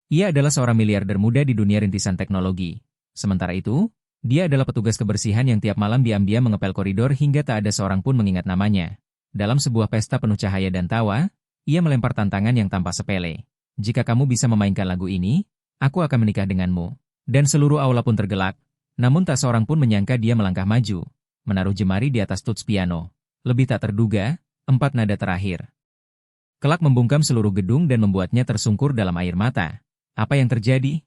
Ia adalah seorang miliarder muda di dunia rintisan teknologi. Sementara itu, dia adalah petugas kebersihan yang tiap malam diam-diam mengepel koridor hingga tak ada seorang pun mengingat namanya. Dalam sebuah pesta penuh cahaya dan tawa, ia melempar tantangan yang tampak sepele. Jika kamu bisa memainkan lagu ini, aku akan menikah denganmu. Dan seluruh aula pun tergelak. Namun tak seorang pun menyangka dia melangkah maju, menaruh jemari di atas tuts piano. Lebih tak terduga, 4 nada terakhir kelak membungkam seluruh gedung dan membuatnya tersungkur dalam air mata. Apa yang terjadi?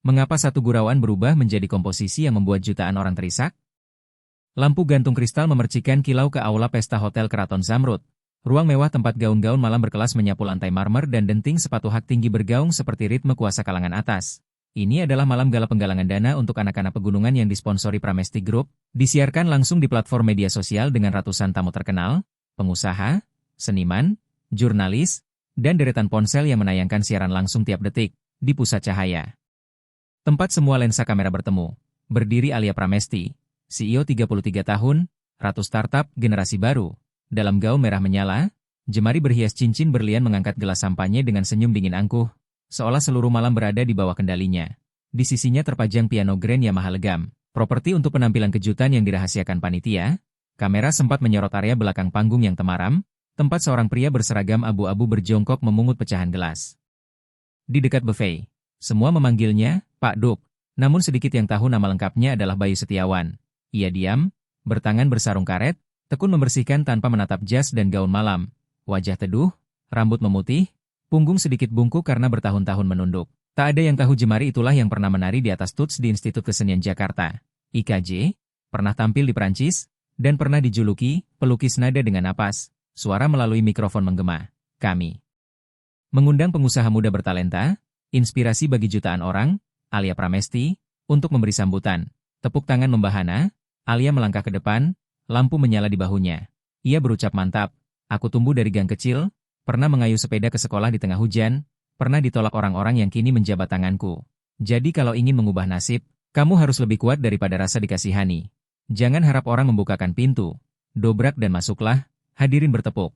Mengapa satu gurauan berubah menjadi komposisi yang membuat jutaan orang terisak? Lampu gantung kristal memercikan kilau ke aula pesta Hotel Keraton Zamrud. Ruang mewah tempat gaun-gaun malam berkelas menyapu lantai marmer dan denting sepatu hak tinggi bergaung seperti ritme kuasa kalangan atas. Ini adalah malam gala penggalangan dana untuk anak-anak pegunungan yang disponsori Pramesti Group, disiarkan langsung di platform media sosial dengan ratusan tamu terkenal, pengusaha, seniman, jurnalis, dan deretan ponsel yang menayangkan siaran langsung tiap detik, di pusat cahaya. Tempat semua lensa kamera bertemu. Berdiri Alia Pramesti, CEO 33 tahun, ratu startup generasi baru. Dalam gaun merah menyala, jemari berhias cincin berlian mengangkat gelas sampanye dengan senyum dingin angkuh, seolah seluruh malam berada di bawah kendalinya. Di sisinya terpajang piano grand Yamaha legam, properti untuk penampilan kejutan yang dirahasiakan panitia. Kamera sempat menyorot area belakang panggung yang temaram, tempat seorang pria berseragam abu-abu berjongkok memungut pecahan gelas. Di dekat buffet, semua memanggilnya Pak Duk, namun sedikit yang tahu nama lengkapnya adalah Bayu Setiawan. Ia diam, bertangan bersarung karet, tekun membersihkan tanpa menatap jas dan gaun malam. Wajah teduh, rambut memutih, punggung sedikit bungkuk karena bertahun-tahun menunduk. Tak ada yang tahu jemari itulah yang pernah menari di atas tuts di Institut Kesenian Jakarta, IKJ, pernah tampil di Prancis, dan pernah dijuluki pelukis nada dengan napas. Suara melalui mikrofon menggema. Kami mengundang pengusaha muda bertalenta, inspirasi bagi jutaan orang, Alia Pramesti, untuk memberi sambutan. Tepuk tangan membahana, Alia melangkah ke depan, lampu menyala di bahunya. Ia berucap mantap, aku tumbuh dari gang kecil, pernah mengayuh sepeda ke sekolah di tengah hujan, pernah ditolak orang-orang yang kini menjabat tanganku. Jadi kalau ingin mengubah nasib, kamu harus lebih kuat daripada rasa dikasihani. Jangan harap orang membukakan pintu. Dobrak dan masuklah. Hadirin bertepuk.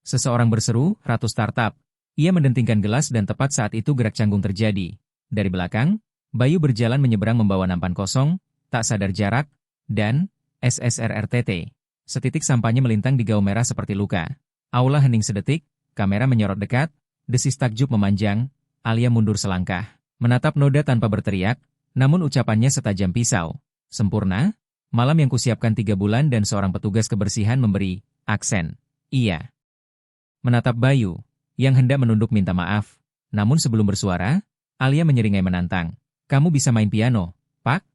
Seseorang berseru, Ratu Startup. Ia mendentingkan gelas dan tepat saat itu gerak canggung terjadi. Dari belakang, Bayu berjalan menyeberang membawa nampan kosong, tak sadar jarak, dan SSRRTT. Setitik sampahnya melintang di gaun merah seperti luka. Aula hening sedetik, kamera menyorot dekat, desis takjub memanjang, Alia mundur selangkah. Menatap noda tanpa berteriak, namun ucapannya setajam pisau. Sempurna, malam yang kusiapkan 3 bulan dan seorang petugas kebersihan memberi aksen. Iya. Menatap Bayu, yang hendak menunduk minta maaf. Namun sebelum bersuara, Alia menyeringai menantang. Kamu bisa main piano, Pak?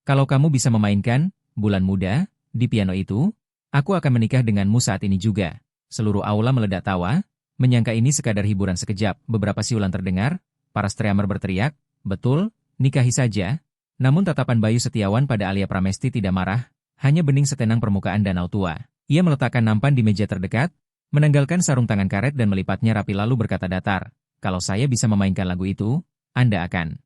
Kalau kamu bisa memainkan, bulan muda, di piano itu, aku akan menikah denganmu saat ini juga. Seluruh aula meledak tawa, menyangka ini sekadar hiburan sekejap. Beberapa siulan terdengar, para streamer berteriak, betul, nikahi saja. Namun tatapan Bayu Setiawan pada Alia Pramesti tidak marah, hanya bening setenang permukaan danau tua. Ia meletakkan nampan di meja terdekat, menanggalkan sarung tangan karet dan melipatnya rapi lalu berkata datar, kalau saya bisa memainkan lagu itu, Anda akan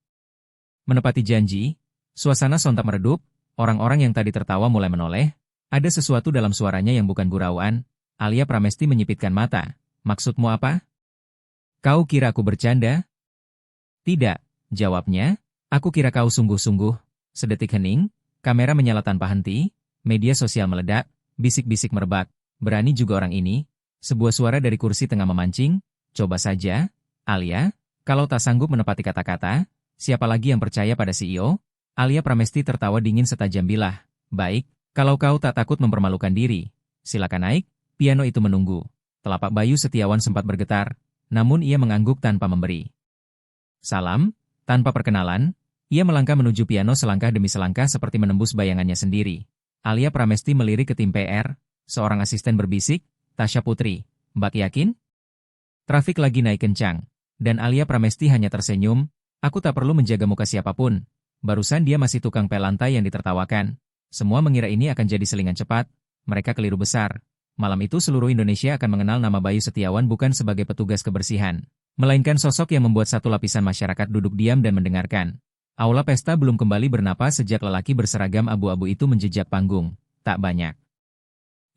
menepati janji. Suasana sontak meredup, orang-orang yang tadi tertawa mulai menoleh, ada sesuatu dalam suaranya yang bukan gurauan. Alia Pramesti menyipitkan mata. Maksudmu apa? Kau kira aku bercanda? Tidak, jawabnya, aku kira kau sungguh-sungguh. Sedetik hening, kamera menyala tanpa henti, media sosial meledak, bisik-bisik merebak. Berani juga orang ini? Sebuah suara dari kursi tengah memancing. Coba saja, Alia, kalau tak sanggup menepati kata-kata, siapa lagi yang percaya pada CEO? Alia Pramesti tertawa dingin setajam bilah. Baik, kalau kau tak takut mempermalukan diri, silakan naik, piano itu menunggu. Telapak Bayu Setiawan sempat bergetar, namun ia mengangguk tanpa memberi salam. Tanpa perkenalan, ia melangkah menuju piano selangkah demi selangkah seperti menembus bayangannya sendiri. Alia Pramesti melirik ke tim PR, seorang asisten berbisik, Tasya Putri, Mbak yakin? Trafik lagi naik kencang, dan Alia Pramesti hanya tersenyum, aku tak perlu menjaga muka siapapun. Barusan dia masih tukang pel lantai yang ditertawakan. Semua mengira ini akan jadi selingan cepat, mereka keliru besar. Malam itu seluruh Indonesia akan mengenal nama Bayu Setiawan bukan sebagai petugas kebersihan, melainkan sosok yang membuat satu lapisan masyarakat duduk diam dan mendengarkan. Aula pesta belum kembali bernapas sejak lelaki berseragam abu-abu itu menjejak panggung. Tak banyak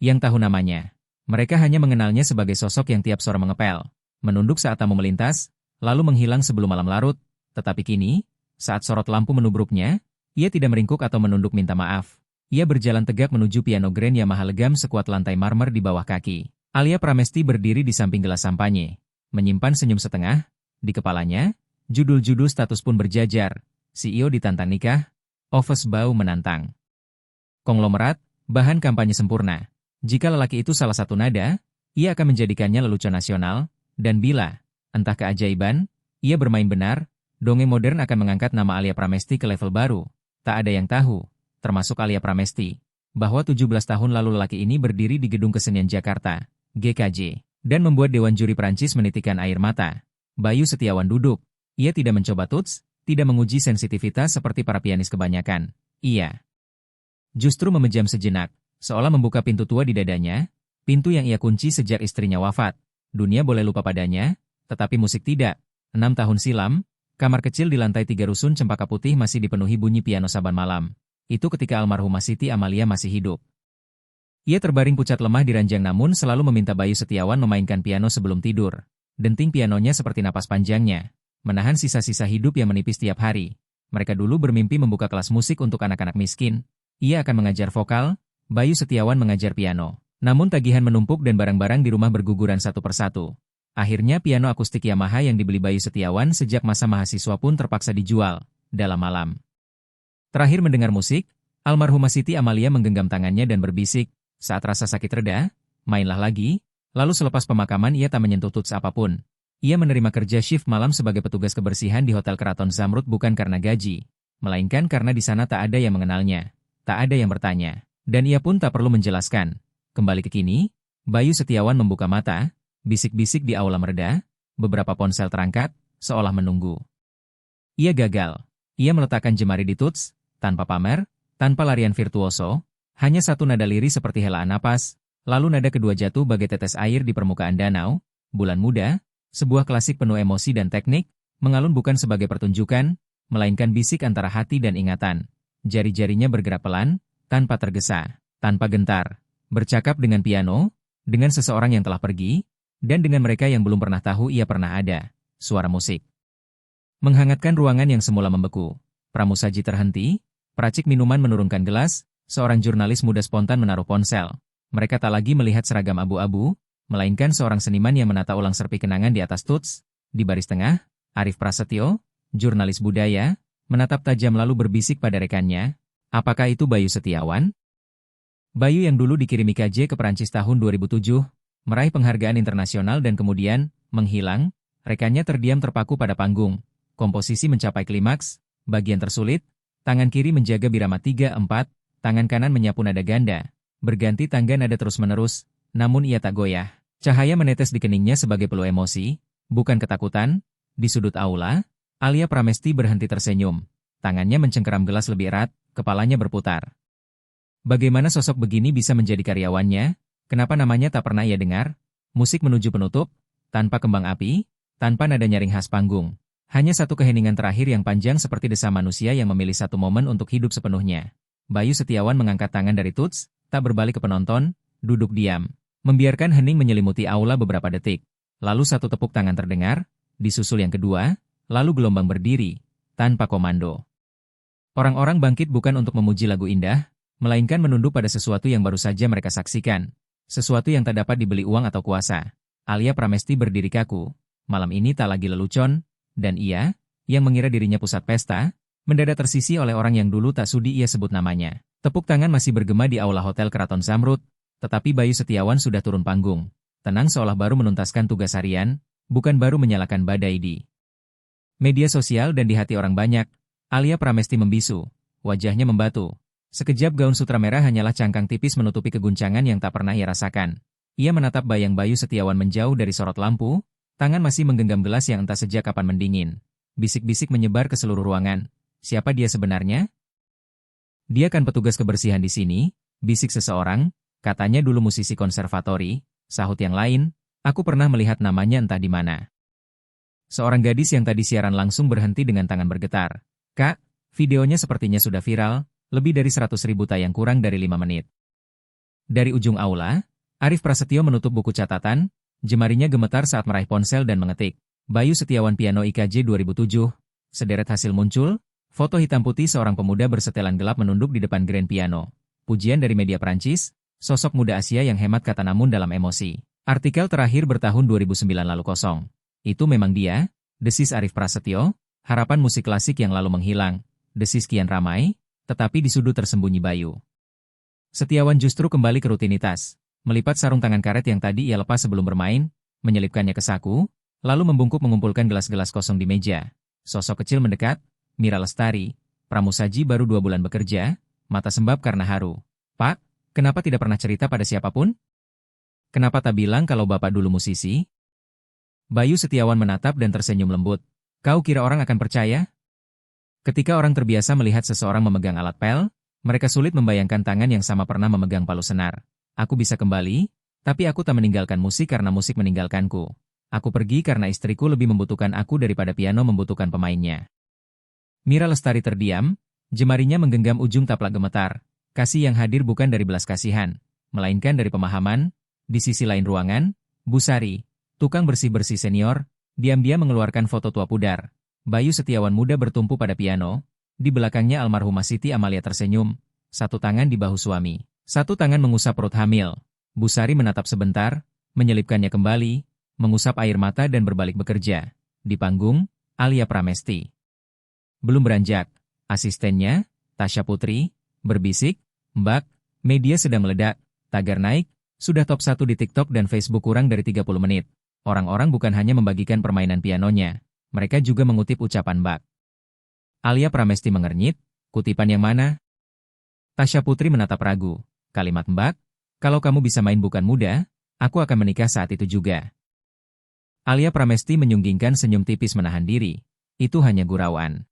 yang tahu namanya. Mereka hanya mengenalnya sebagai sosok yang tiap sore mengepel, menunduk saat tamu melintas, lalu menghilang sebelum malam larut, tetapi kini, saat sorot lampu menubruknya, ia tidak meringkuk atau menunduk minta maaf. Ia berjalan tegak menuju piano grand Yamaha legam sekuat lantai marmer di bawah kaki. Alia Pramesti berdiri di samping gelas sampanye, menyimpan senyum setengah. Di kepalanya, judul-judul status pun berjajar. CEO ditantang nikah, Office bau menantang. Konglomerat, bahan kampanye sempurna. Jika lelaki itu salah satu nada, ia akan menjadikannya lelucon nasional, dan bila, entah keajaiban, ia bermain benar, dongeng modern akan mengangkat nama Alia Pramesti ke level baru. Tak ada yang tahu, termasuk Alia Pramesti, bahwa 17 tahun lalu lelaki ini berdiri di Gedung Kesenian Jakarta, GKJ, dan membuat Dewan Juri Prancis menitikan air mata. Bayu Setiawan duduk. Ia tidak mencoba tuts, tidak menguji sensitivitas seperti para pianis kebanyakan. Ia justru memejam sejenak, seolah membuka pintu tua di dadanya, pintu yang ia kunci sejak istrinya wafat. Dunia boleh lupa padanya, tetapi musik tidak. 6 tahun silam, kamar kecil di lantai 3 rusun Cempaka Putih masih dipenuhi bunyi piano saban malam. Itu ketika almarhumah Siti Amalia masih hidup. Ia terbaring pucat lemah di ranjang namun selalu meminta Bayu Setiawan memainkan piano sebelum tidur. Denting pianonya seperti napas panjangnya, menahan sisa-sisa hidup yang menipis tiap hari. Mereka dulu bermimpi membuka kelas musik untuk anak-anak miskin. Ia akan mengajar vokal, Bayu Setiawan mengajar piano. Namun tagihan menumpuk dan barang-barang di rumah berguguran satu persatu. Akhirnya piano akustik Yamaha yang dibeli Bayu Setiawan sejak masa mahasiswa pun terpaksa dijual, dalam malam. Terakhir mendengar musik, almarhumah Siti Amalia menggenggam tangannya dan berbisik, saat rasa sakit reda, mainlah lagi, lalu selepas pemakaman ia tak menyentuh tuts apapun. Ia menerima kerja shift malam sebagai petugas kebersihan di Hotel Keraton Zamrud bukan karena gaji, melainkan karena di sana tak ada yang mengenalnya, tak ada yang bertanya, dan ia pun tak perlu menjelaskan. Kembali ke kini, Bayu Setiawan membuka mata, bisik-bisik di aula mereda, beberapa ponsel terangkat, seolah menunggu. Ia gagal. Ia meletakkan jemari di tuts, tanpa pamer, tanpa larian virtuoso, hanya satu nada lirih seperti helaan napas, lalu nada kedua jatuh bagai tetes air di permukaan danau. Bulan muda, sebuah klasik penuh emosi dan teknik, mengalun bukan sebagai pertunjukan, melainkan bisik antara hati dan ingatan. Jari-jarinya bergerak pelan, tanpa tergesa, tanpa gentar, bercakap dengan piano, dengan seseorang yang telah pergi, dan dengan mereka yang belum pernah tahu ia pernah ada. Suara musik menghangatkan ruangan yang semula membeku. Pramusaji terhenti, peracik minuman menurunkan gelas, seorang jurnalis muda spontan menaruh ponsel. Mereka tak lagi melihat seragam abu-abu, melainkan seorang seniman yang menata ulang serpi kenangan di atas tuts. Di baris tengah, Arif Prasetyo, jurnalis budaya, menatap tajam lalu berbisik pada rekannya, apakah itu Bayu Setiawan? Bayu yang dulu dikirimi KJ ke Perancis tahun 2007, meraih penghargaan internasional dan kemudian menghilang. Rekannya terdiam terpaku pada panggung. Komposisi mencapai klimaks, bagian tersulit, tangan kiri menjaga birama 3-4, tangan kanan menyapu nada ganda, berganti tangga nada terus-menerus, namun ia tak goyah. Cahaya menetes di keningnya sebagai peluh emosi, bukan ketakutan. Di sudut aula, Alia Pramesti berhenti tersenyum. Tangannya mencengkeram gelas lebih erat, kepalanya berputar. Bagaimana sosok begini bisa menjadi karyawannya? Kenapa namanya tak pernah ia dengar? Musik menuju penutup, tanpa kembang api, tanpa nada nyaring khas panggung. Hanya satu keheningan terakhir yang panjang seperti desa manusia yang memilih satu momen untuk hidup sepenuhnya. Bayu Setiawan mengangkat tangan dari tuts, tak berbalik ke penonton, duduk diam, membiarkan hening menyelimuti aula beberapa detik. Lalu satu tepuk tangan terdengar, disusul yang kedua, lalu gelombang berdiri, tanpa komando. Orang-orang bangkit bukan untuk memuji lagu indah, melainkan menunduk pada sesuatu yang baru saja mereka saksikan. Sesuatu yang tak dapat dibeli uang atau kuasa. Alia Pramesti berdiri kaku. Malam ini tak lagi lelucon, dan ia, yang mengira dirinya pusat pesta, mendadak tersisi oleh orang yang dulu tak sudi ia sebut namanya. Tepuk tangan masih bergema di aula Hotel Keraton Zamrud, tetapi Bayu Setiawan sudah turun panggung. Tenang seolah baru menuntaskan tugas harian, bukan baru menyalakan badai di media sosial dan di hati orang banyak. Alia Pramesti membisu, wajahnya membatu. Sekejap gaun sutra merah hanyalah cangkang tipis menutupi keguncangan yang tak pernah ia rasakan. Ia menatap bayang Bayu Setiawan menjauh dari sorot lampu, tangan masih menggenggam gelas yang entah sejak kapan mendingin. Bisik-bisik menyebar ke seluruh ruangan. Siapa dia sebenarnya? Dia kan petugas kebersihan di sini, bisik seseorang, katanya dulu musisi konservatori, sahut yang lain, aku pernah melihat namanya entah di mana. Seorang gadis yang tadi siaran langsung berhenti dengan tangan bergetar. Kak, videonya sepertinya sudah viral, lebih dari 100.000 tayang kurang dari 5 menit. Dari ujung aula, Arif Prasetyo menutup buku catatan, jemarinya gemetar saat meraih ponsel dan mengetik. Bayu Setiawan Piano IKJ 2007, sederet hasil muncul, foto hitam putih seorang pemuda bersetelan gelap menunduk di depan grand piano. Pujian dari media Prancis, sosok muda Asia yang hemat kata namun dalam emosi. Artikel terakhir bertahun 2009 lalu kosong. Itu memang dia, desis Arif Prasetyo, harapan musik klasik yang lalu menghilang, desis kian ramai, tetapi di sudut tersembunyi Bayu Setiawan justru kembali ke rutinitas, melipat sarung tangan karet yang tadi ia lepas sebelum bermain, menyelipkannya ke saku, lalu membungkuk mengumpulkan gelas-gelas kosong di meja. Sosok kecil mendekat, Mira Lestari, pramusaji baru 2 bulan bekerja, mata sembab karena haru. Pak, kenapa tidak pernah cerita pada siapapun? Kenapa tak bilang kalau Bapak dulu musisi? Bayu Setiawan menatap dan tersenyum lembut. Kau kira orang akan percaya? Ketika orang terbiasa melihat seseorang memegang alat pel, mereka sulit membayangkan tangan yang sama pernah memegang palu senar. Aku bisa kembali, tapi aku tak meninggalkan musik karena musik meninggalkanku. Aku pergi karena istriku lebih membutuhkan aku daripada piano membutuhkan pemainnya. Mira Lestari terdiam, jemarinya menggenggam ujung taplak gemetar. Kasih yang hadir bukan dari belas kasihan, melainkan dari pemahaman. Di sisi lain ruangan, Bu Sari, tukang bersih-bersih senior, diam-diam mengeluarkan foto tua pudar. Bayu Setiawan muda bertumpu pada piano. Di belakangnya almarhumah Siti Amalia tersenyum, satu tangan di bahu suami, satu tangan mengusap perut hamil. Bu Sari menatap sebentar, menyelipkannya kembali, mengusap air mata dan berbalik bekerja. Di panggung, Alia Pramesti belum beranjak. Asistennya, Tasya Putri, berbisik, Mbak, media sedang meledak, tagar naik, sudah top 1 di TikTok dan Facebook kurang dari 30 menit. Orang-orang bukan hanya membagikan permainan pianonya, mereka juga mengutip ucapan Mbak. Alia Pramesti mengernyit, kutipan yang mana? Tasya Putri menatap ragu, kalimat Mbak, kalau kamu bisa main bukan muda, aku akan menikah saat itu juga. Alia Pramesti menyunggingkan senyum tipis menahan diri, itu hanya gurauan.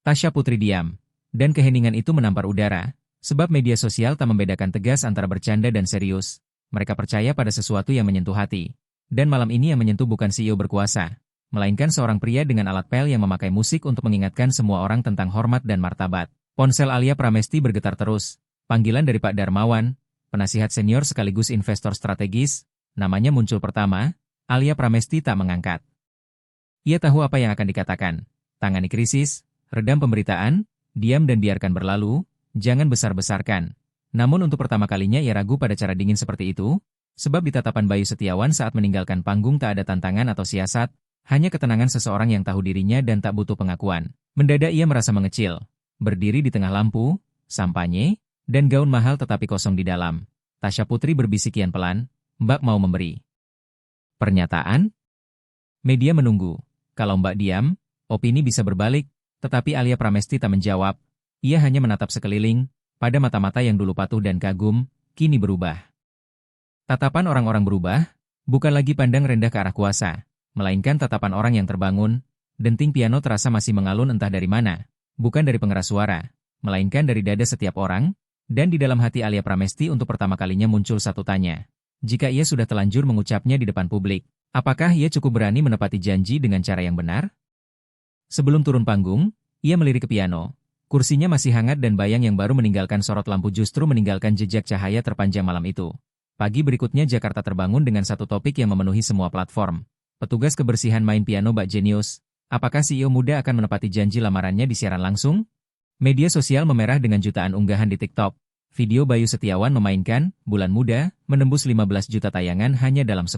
Tasya Putri diam, dan keheningan itu menampar udara, sebab media sosial tak membedakan tegas antara bercanda dan serius. Mereka percaya pada sesuatu yang menyentuh hati. Dan malam ini yang menyentuh bukan CEO berkuasa, melainkan seorang pria dengan alat pel yang memakai musik untuk mengingatkan semua orang tentang hormat dan martabat. Ponsel Alia Pramesti bergetar terus. Panggilan dari Pak Darmawan, penasihat senior sekaligus investor strategis, namanya muncul pertama. Alia Pramesti tak mengangkat. Ia tahu apa yang akan dikatakan. Tangani krisis, redam pemberitaan, diam dan biarkan berlalu, jangan besar-besarkan. Namun untuk pertama kalinya ia ragu pada cara dingin seperti itu, sebab di tatapan Bayu Setiawan saat meninggalkan panggung tak ada tantangan atau siasat, hanya ketenangan seseorang yang tahu dirinya dan tak butuh pengakuan. Mendadak ia merasa mengecil, berdiri di tengah lampu, sampanye, dan gaun mahal tetapi kosong di dalam. Tasya Putri berbisik kian pelan, Mbak mau memberi pernyataan? Media menunggu. Kalau Mbak diam, opini bisa berbalik, tetapi Alia Pramesti tak menjawab. Ia hanya menatap sekeliling, pada mata-mata yang dulu patuh dan kagum, kini berubah. Tatapan orang-orang berubah, bukan lagi pandang rendah ke arah kuasa, melainkan tatapan orang yang terbangun. Denting piano terasa masih mengalun entah dari mana, bukan dari pengeras suara, melainkan dari dada setiap orang, dan di dalam hati Alia Pramesti untuk pertama kalinya muncul satu tanya. Jika ia sudah telanjur mengucapnya di depan publik, apakah ia cukup berani menepati janji dengan cara yang benar? Sebelum turun panggung, ia melirik ke piano. Kursinya masih hangat dan bayang yang baru meninggalkan sorot lampu justru meninggalkan jejak cahaya terpanjang malam itu. Pagi berikutnya Jakarta terbangun dengan satu topik yang memenuhi semua platform. Petugas kebersihan main piano Mbak Jenius. Apakah CEO muda akan menepati janji lamarannya di siaran langsung? Media sosial memerah dengan jutaan unggahan di TikTok. Video Bayu Setiawan memainkan Bulan Muda menembus 15 juta tayangan hanya dalam 10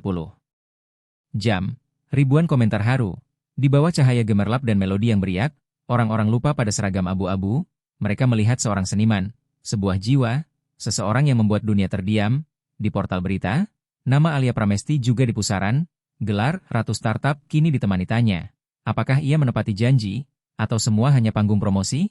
jam. Ribuan komentar haru. Di bawah cahaya gemerlap dan melodi yang beriak, orang-orang lupa pada seragam abu-abu. Mereka melihat seorang seniman, sebuah jiwa, seseorang yang membuat dunia terdiam. Di portal berita, nama Alia Pramesti juga di pusaran. Gelar Ratu Startup kini ditemani tanya. Apakah ia menepati janji, atau semua hanya panggung promosi?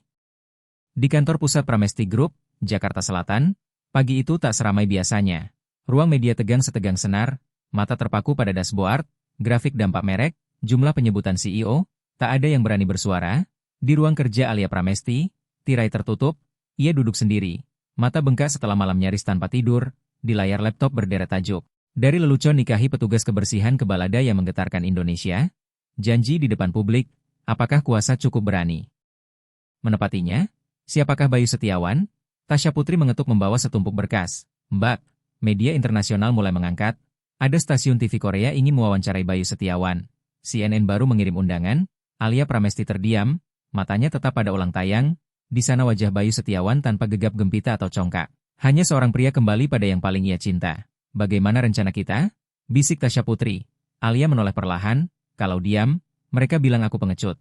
Di kantor pusat Pramesti Group, Jakarta Selatan, pagi itu tak seramai biasanya. Ruang media tegang setegang senar, mata terpaku pada dashboard, grafik dampak merek, jumlah penyebutan CEO, tak ada yang berani bersuara. Di ruang kerja Alia Pramesti, tirai tertutup, ia duduk sendiri, mata bengkak setelah malam nyaris tanpa tidur, di layar laptop berderet tajuk. Dari lelucon nikahi petugas kebersihan ke balada yang menggetarkan Indonesia, janji di depan publik, apakah kuasa cukup berani menepatinya? Siapakah Bayu Setiawan? Tasya Putri mengetuk membawa setumpuk berkas. Mbak, media internasional mulai mengangkat. Ada stasiun TV Korea ingin mewawancarai Bayu Setiawan. CNN baru mengirim undangan, Alia Pramesti terdiam, matanya tetap pada ulang tayang, di sana wajah Bayu Setiawan tanpa gegap gempita atau congkak. Hanya seorang pria kembali pada yang paling ia cinta. Bagaimana rencana kita? Bisik Tasya Putri. Alia menoleh perlahan, kalau diam, mereka bilang aku pengecut.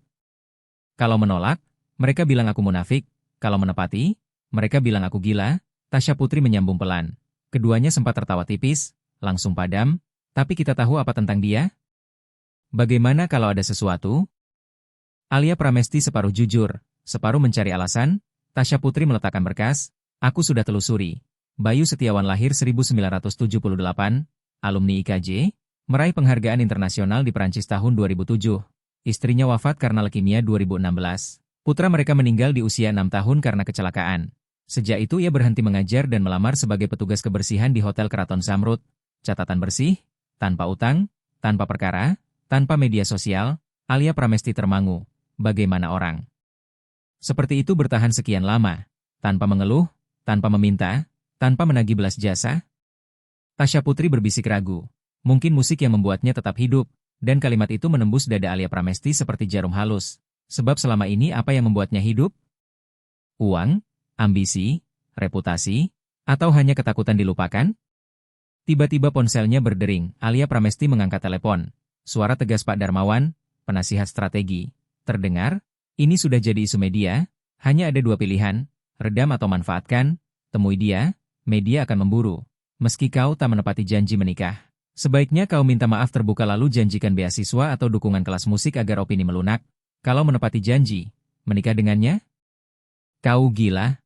Kalau menolak, mereka bilang aku munafik. Kalau menepati, mereka bilang aku gila. Tasya Putri menyambung pelan. Keduanya sempat tertawa tipis, langsung padam. Tapi kita tahu apa tentang dia? Bagaimana kalau ada sesuatu? Alia Pramesti separuh jujur, separuh mencari alasan. Tasya Putri meletakkan berkas. Aku sudah telusuri. Bayu Setiawan lahir 1978, alumni IKJ, meraih penghargaan internasional di Perancis tahun 2007. Istrinya wafat karena leukemia 2016. Putra mereka meninggal di usia 6 tahun karena kecelakaan. Sejak itu ia berhenti mengajar dan melamar sebagai petugas kebersihan di Hotel Keraton Zamrud. Catatan bersih, tanpa utang, tanpa perkara, tanpa media sosial. Alia Pramesti termangu. Bagaimana orang seperti itu bertahan sekian lama, tanpa mengeluh, tanpa meminta, tanpa menagih belas jasa? Tasya Putri berbisik ragu. Mungkin musik yang membuatnya tetap hidup, dan kalimat itu menembus dada Alia Pramesti seperti jarum halus. Sebab selama ini apa yang membuatnya hidup? Uang, ambisi, reputasi, atau hanya ketakutan dilupakan? Tiba-tiba ponselnya berdering. Alia Pramesti mengangkat telepon. Suara tegas Pak Darmawan, penasihat strategi, terdengar. Ini sudah jadi isu media, hanya ada dua pilihan, redam atau manfaatkan. Temui dia, media akan memburu. Meski kau tak menepati janji menikah, sebaiknya kau minta maaf terbuka lalu janjikan beasiswa atau dukungan kelas musik agar opini melunak. Kalau menepati janji, menikah dengannya? Kau gila?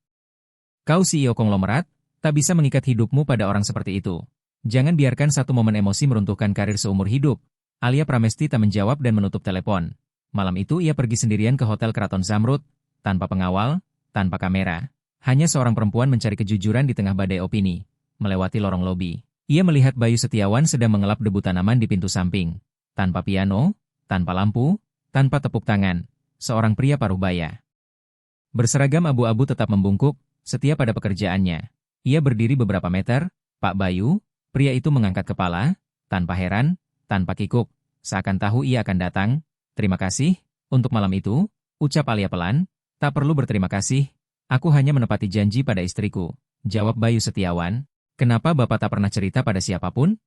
Kau CEO konglomerat, tak bisa mengikat hidupmu pada orang seperti itu. Jangan biarkan satu momen emosi meruntuhkan karir seumur hidup. Alia Pramesti tak menjawab dan menutup telepon. Malam itu ia pergi sendirian ke Hotel Keraton Zamrud, tanpa pengawal, tanpa kamera. Hanya seorang perempuan mencari kejujuran di tengah badai opini. Melewati lorong lobi, ia melihat Bayu Setiawan sedang mengelap debu tanaman di pintu samping. Tanpa piano, tanpa lampu, tanpa tepuk tangan. Seorang pria paruh baya, berseragam abu-abu tetap membungkuk, setia pada pekerjaannya. Ia berdiri beberapa meter. Pak Bayu, pria itu mengangkat kepala, tanpa heran, tanpa kikuk, seakan tahu ia akan datang. Terima kasih, untuk malam itu, ucap Alia pelan. Tak perlu berterima kasih, aku hanya menepati janji pada istriku, jawab Bayu Setiawan. Kenapa Bapak tak pernah cerita pada siapapun?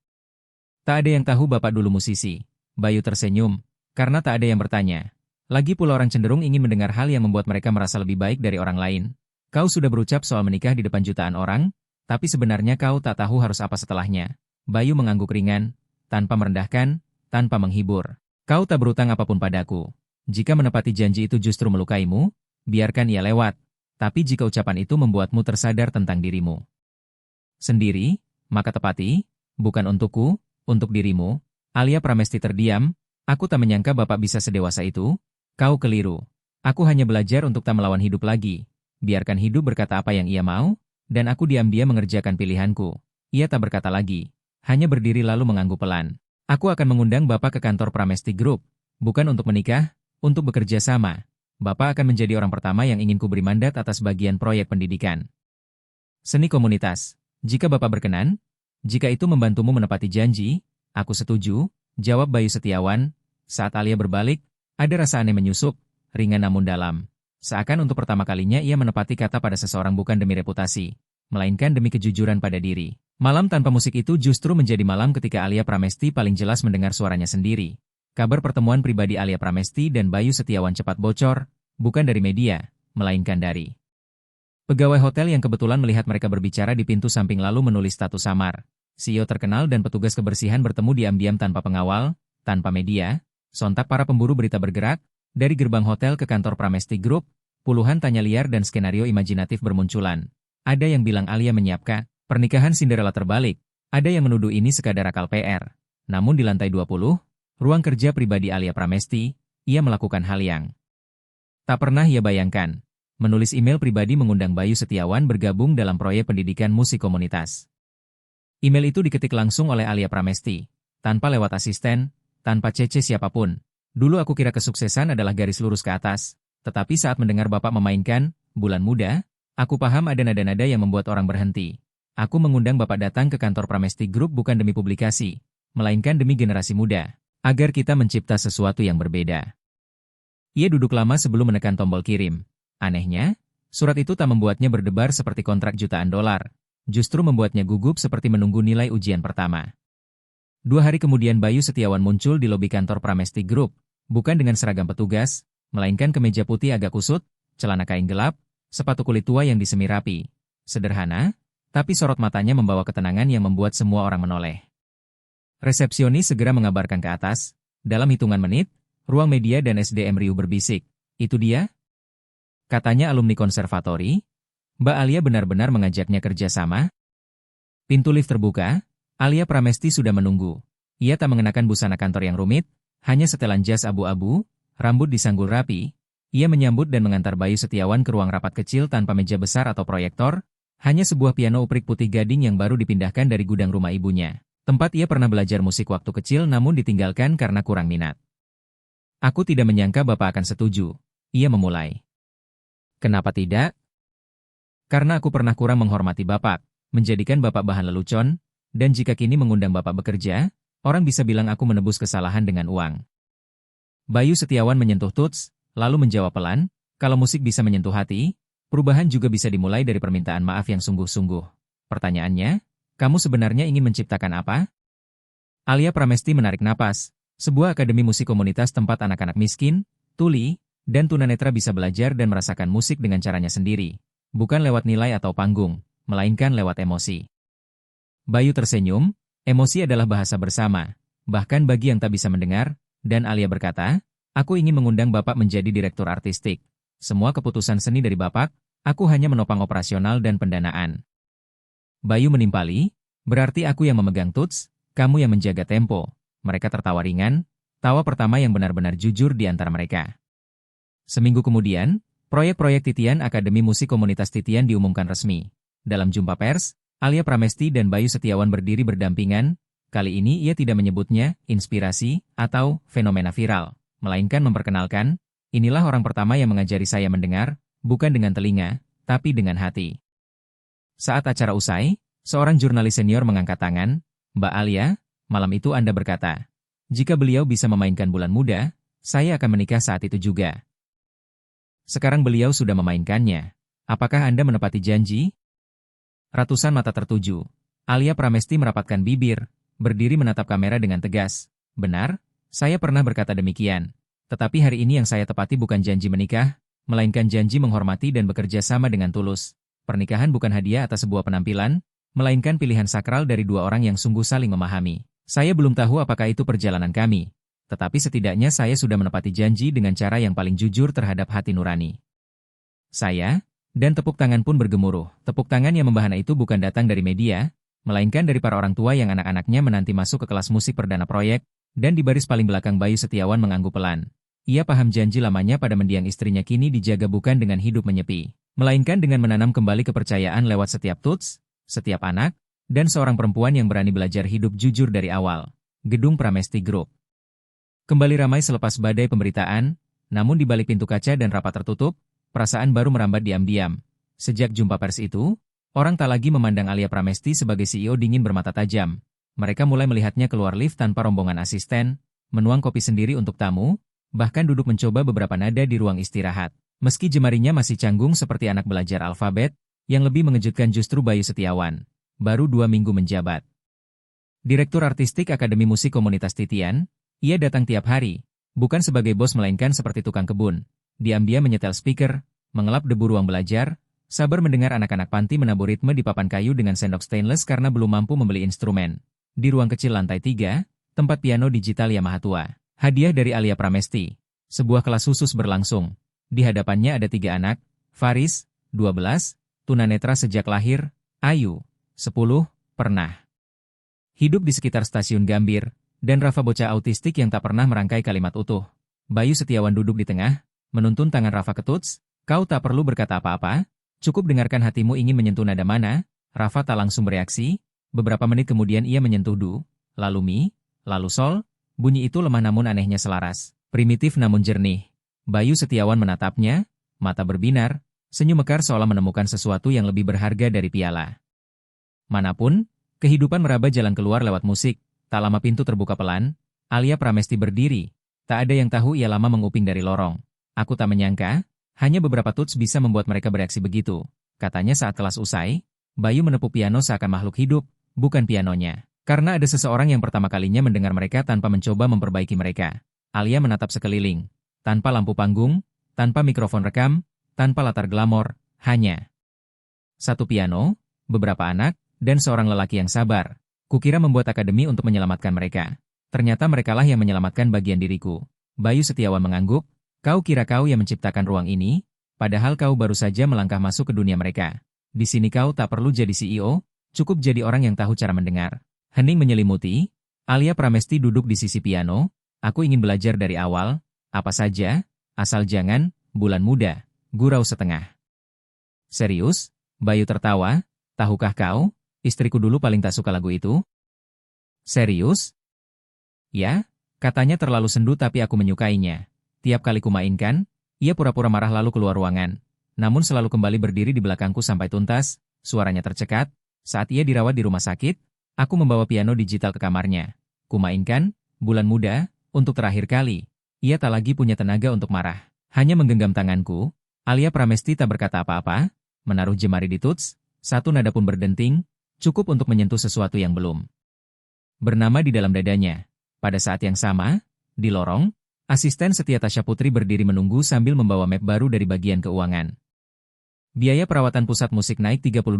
Tak ada yang tahu Bapak dulu musisi. Bayu tersenyum, karena tak ada yang bertanya. Lagi pula orang cenderung ingin mendengar hal yang membuat mereka merasa lebih baik dari orang lain. Kau sudah berucap soal menikah di depan jutaan orang, tapi sebenarnya kau tak tahu harus apa setelahnya. Bayu mengangguk ringan, tanpa merendahkan, tanpa menghibur. Kau tak berutang apapun padaku. Jika menepati janji itu justru melukaimu, biarkan ia lewat. Tapi jika ucapan itu membuatmu tersadar tentang dirimu sendiri, maka tepati, bukan untukku, untuk dirimu. Alia Pramesti terdiam. Aku tak menyangka Bapak bisa sedewasa itu. Kau keliru. Aku hanya belajar untuk tak melawan hidup lagi. Biarkan hidup berkata apa yang ia mau, dan aku diam-diam mengerjakan pilihanku. Ia tak berkata lagi. Hanya berdiri lalu mengangguk pelan. Aku akan mengundang Bapak ke kantor Pramesti Group. Bukan untuk menikah, untuk bekerja sama. Bapak akan menjadi orang pertama yang ingin kuberi mandat atas bagian proyek pendidikan seni komunitas. Jika Bapak berkenan, jika itu membantumu menepati janji, aku setuju, jawab Bayu Setiawan. Saat Alia berbalik, ada rasa aneh menyusup, ringan namun dalam. Seakan untuk pertama kalinya ia menepati kata pada seseorang bukan demi reputasi, melainkan demi kejujuran pada diri. Malam tanpa musik itu justru menjadi malam ketika Alia Pramesti paling jelas mendengar suaranya sendiri. Kabar pertemuan pribadi Alia Pramesti dan Bayu Setiawan cepat bocor, bukan dari media, melainkan dari pegawai hotel yang kebetulan melihat mereka berbicara di pintu samping lalu menulis status samar. CEO terkenal dan petugas kebersihan bertemu diam-diam tanpa pengawal, tanpa media. Sontak para pemburu berita bergerak, dari gerbang hotel ke kantor Pramesti Group, puluhan tanya liar dan skenario imajinatif bermunculan. Ada yang bilang Alia menyiapkan pernikahan Cinderella terbalik, ada yang menuduh ini sekadar akal PR. Namun di lantai 20, ruang kerja pribadi Alia Pramesti, ia melakukan hal yang tak pernah ia bayangkan. Menulis email pribadi mengundang Bayu Setiawan bergabung dalam proyek pendidikan musik komunitas. Email itu diketik langsung oleh Alia Pramesti, tanpa lewat asisten, tanpa CC siapapun. Dulu aku kira kesuksesan adalah garis lurus ke atas, tetapi saat mendengar Bapak memainkan Bulan Muda, aku paham ada nada-nada yang membuat orang berhenti. Aku mengundang Bapak datang ke kantor Pramesti Group bukan demi publikasi, melainkan demi generasi muda. Agar kita mencipta sesuatu yang berbeda. Ia duduk lama sebelum menekan tombol kirim. Anehnya, surat itu tak membuatnya berdebar seperti kontrak jutaan dolar. Justru membuatnya gugup seperti menunggu nilai ujian pertama. 2 hari kemudian Bayu Setiawan muncul di lobi kantor Pramesti Group, bukan dengan seragam petugas, melainkan kemeja putih agak kusut, celana kain gelap, sepatu kulit tua yang disemi rapi. Sederhana, tapi sorot matanya membawa ketenangan yang membuat semua orang menoleh. Resepsionis segera mengabarkan ke atas. Dalam hitungan menit, ruang media dan SDM riuh berbisik. Itu dia? Katanya alumni konservatori. Mbak Alia benar-benar mengajaknya kerja sama? Pintu lift terbuka. Alia Pramesti sudah menunggu. Ia tak mengenakan busana kantor yang rumit, hanya setelan jas abu-abu, rambut disanggul rapi. Ia menyambut dan mengantar Bayu Setiawan ke ruang rapat kecil tanpa meja besar atau proyektor, hanya sebuah piano uprik putih gading yang baru dipindahkan dari gudang rumah ibunya. Tempat ia pernah belajar musik waktu kecil namun ditinggalkan karena kurang minat. Aku tidak menyangka Bapak akan setuju. Ia memulai. Kenapa tidak? Karena aku pernah kurang menghormati Bapak, menjadikan Bapak bahan lelucon, dan jika kini mengundang Bapak bekerja, orang bisa bilang aku menebus kesalahan dengan uang. Bayu Setiawan menyentuh tuts, lalu menjawab pelan, kalau musik bisa menyentuh hati, perubahan juga bisa dimulai dari permintaan maaf yang sungguh-sungguh. Pertanyaannya, kamu sebenarnya ingin menciptakan apa? Alia Pramesti menarik napas. Sebuah akademi musik komunitas tempat anak-anak miskin, tuli, dan tunanetra bisa belajar dan merasakan musik dengan caranya sendiri. Bukan lewat nilai atau panggung, melainkan lewat emosi. Bayu tersenyum, emosi adalah bahasa bersama, bahkan bagi yang tak bisa mendengar, dan Alia berkata, aku ingin mengundang Bapak menjadi direktur artistik. Semua keputusan seni dari Bapak, aku hanya menopang operasional dan pendanaan. Bayu menimpali, berarti aku yang memegang tuts, kamu yang menjaga tempo. Mereka tertawa ringan, tawa pertama yang benar-benar jujur di antara mereka. Seminggu kemudian, proyek-proyek titian Akademi Musik Komunitas Titian diumumkan resmi. Dalam jumpa pers, Alia Pramesti dan Bayu Setiawan berdiri berdampingan. Kali ini ia tidak menyebutnya inspirasi atau fenomena viral, melainkan memperkenalkan, inilah orang pertama yang mengajari saya mendengar, bukan dengan telinga, tapi dengan hati. Saat acara usai, seorang jurnalis senior mengangkat tangan, Mbak Alia, malam itu Anda berkata, jika beliau bisa memainkan Bulan Muda, saya akan menikah saat itu juga. Sekarang beliau sudah memainkannya. Apakah Anda menepati janji? Ratusan mata tertuju. Alia Pramesti merapatkan bibir, berdiri menatap kamera dengan tegas. Benar, saya pernah berkata demikian. Tetapi hari ini yang saya tepati bukan janji menikah, melainkan janji menghormati dan bekerja sama dengan tulus. Pernikahan bukan hadiah atas sebuah penampilan, melainkan pilihan sakral dari dua orang yang sungguh saling memahami. Saya belum tahu apakah itu perjalanan kami, tetapi setidaknya saya sudah menepati janji dengan cara yang paling jujur terhadap hati nurani. Saya, dan tepuk tangan pun bergemuruh. Tepuk tangan yang membahana itu bukan datang dari media, melainkan dari para orang tua yang anak-anaknya menanti masuk ke kelas musik perdana proyek, dan di baris paling belakang Bayu Setiawan mengangguk pelan. Ia paham janji lamanya pada mendiang istrinya kini dijaga bukan dengan hidup menyepi, melainkan dengan menanam kembali kepercayaan lewat setiap tuts, setiap anak, dan seorang perempuan yang berani belajar hidup jujur dari awal. Gedung Pramesti Group kembali ramai selepas badai pemberitaan, namun di balik pintu kaca dan rapat tertutup, perasaan baru merambat diam-diam. Sejak jumpa pers itu, orang tak lagi memandang Alia Pramesti sebagai CEO dingin bermata tajam. Mereka mulai melihatnya keluar lift tanpa rombongan asisten, menuang kopi sendiri untuk tamu, bahkan duduk mencoba beberapa nada di ruang istirahat. Meski jemarinya masih canggung seperti anak belajar alfabet, yang lebih mengejutkan justru Bayu Setiawan. Baru 2 minggu menjabat. Direktur Artistik Akademi Musik Komunitas Titian, ia datang tiap hari, bukan sebagai bos melainkan seperti tukang kebun. Diam-diam menyetel speaker, mengelap debu ruang belajar, sabar mendengar anak-anak panti menabuh ritme di papan kayu dengan sendok stainless karena belum mampu membeli instrumen. Di ruang kecil lantai 3, tempat piano digital Yamaha tua. Hadiah dari Alia Pramesti. Sebuah kelas khusus berlangsung. Di hadapannya ada 3 anak, Faris, 12, tunanetra sejak lahir, Ayu, 10, pernah hidup di sekitar stasiun Gambir, dan Rafa bocah autistik yang tak pernah merangkai kalimat utuh. Bayu Setiawan duduk di tengah, menuntun tangan Rafa ke tuts, kau tak perlu berkata apa-apa, cukup dengarkan hatimu ingin menyentuh nada mana. Rafa tak langsung bereaksi, beberapa menit kemudian ia menyentuh do, lalu mi, lalu sol. Bunyi itu lemah namun anehnya selaras, primitif namun jernih. Bayu Setiawan menatapnya, mata berbinar, senyum mekar seolah menemukan sesuatu yang lebih berharga dari piala. Manapun, kehidupan meraba jalan keluar lewat musik. Tak lama pintu terbuka pelan, Alia Pramesti berdiri. Tak ada yang tahu ia lama menguping dari lorong. Aku tak menyangka, hanya beberapa tuts bisa membuat mereka bereaksi begitu. Katanya saat kelas usai, Bayu menepuk piano seakan makhluk hidup, bukan pianonya. Karena ada seseorang yang pertama kalinya mendengar mereka tanpa mencoba memperbaiki mereka. Alia menatap sekeliling. Tanpa lampu panggung, tanpa mikrofon rekam, tanpa latar glamor, hanya satu piano, beberapa anak, dan seorang lelaki yang sabar. Kukira membuat akademi untuk menyelamatkan mereka. Ternyata merekalah yang menyelamatkan bagian diriku. Bayu Setiawan mengangguk, kau kira kau yang menciptakan ruang ini, padahal kau baru saja melangkah masuk ke dunia mereka. Di sini kau tak perlu jadi CEO, cukup jadi orang yang tahu cara mendengar. Hening menyelimuti, Alia Pramesti duduk di sisi piano, aku ingin belajar dari awal, apa saja, asal jangan, bulan muda, gurau setengah. Serius? Bayu tertawa, tahukah kau, istriku dulu paling tak suka lagu itu? Serius? Ya, katanya terlalu sendu tapi aku menyukainya. Tiap kali kumainkan, ia pura-pura marah lalu keluar ruangan. Namun selalu kembali berdiri di belakangku sampai tuntas, suaranya tercekat. Saat ia dirawat di rumah sakit, aku membawa piano digital ke kamarnya. Kumainkan, bulan muda, untuk terakhir kali. Ia tak lagi punya tenaga untuk marah. Hanya menggenggam tanganku, Alia Pramesti tak berkata apa-apa, menaruh jemari di tuts, satu nada pun berdenting, cukup untuk menyentuh sesuatu yang belum bernama di dalam dadanya. Pada saat yang sama, di lorong, asisten setia Tasya Putri berdiri menunggu sambil membawa map baru dari bagian keuangan. Biaya perawatan pusat musik naik 32%,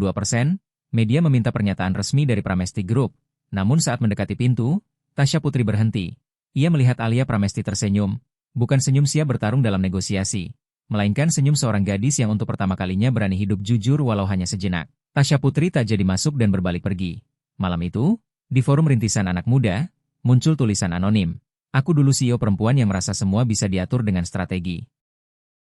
media meminta pernyataan resmi dari Pramesti Group. Namun saat mendekati pintu, Tasya Putri berhenti. Ia melihat Alia Pramesti tersenyum. Bukan senyum siap bertarung dalam negosiasi, melainkan senyum seorang gadis yang untuk pertama kalinya berani hidup jujur walau hanya sejenak. Tasya Putri tak jadi masuk dan berbalik pergi. Malam itu, di forum rintisan anak muda, muncul tulisan anonim. Aku dulu CEO perempuan yang merasa semua bisa diatur dengan strategi.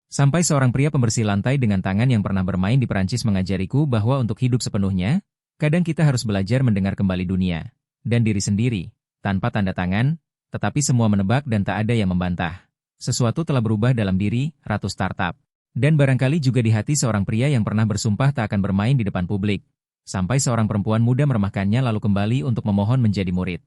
Sampai seorang pria pembersih lantai dengan tangan yang pernah bermain di Perancis mengajariku bahwa untuk hidup sepenuhnya, kadang kita harus belajar mendengar kembali dunia dan diri sendiri, tanpa tanda tangan, tetapi semua menebak dan tak ada yang membantah. Sesuatu telah berubah dalam diri ratu startup. Dan barangkali juga di hati seorang pria yang pernah bersumpah tak akan bermain di depan publik. Sampai seorang perempuan muda meremahkannya lalu kembali untuk memohon menjadi murid.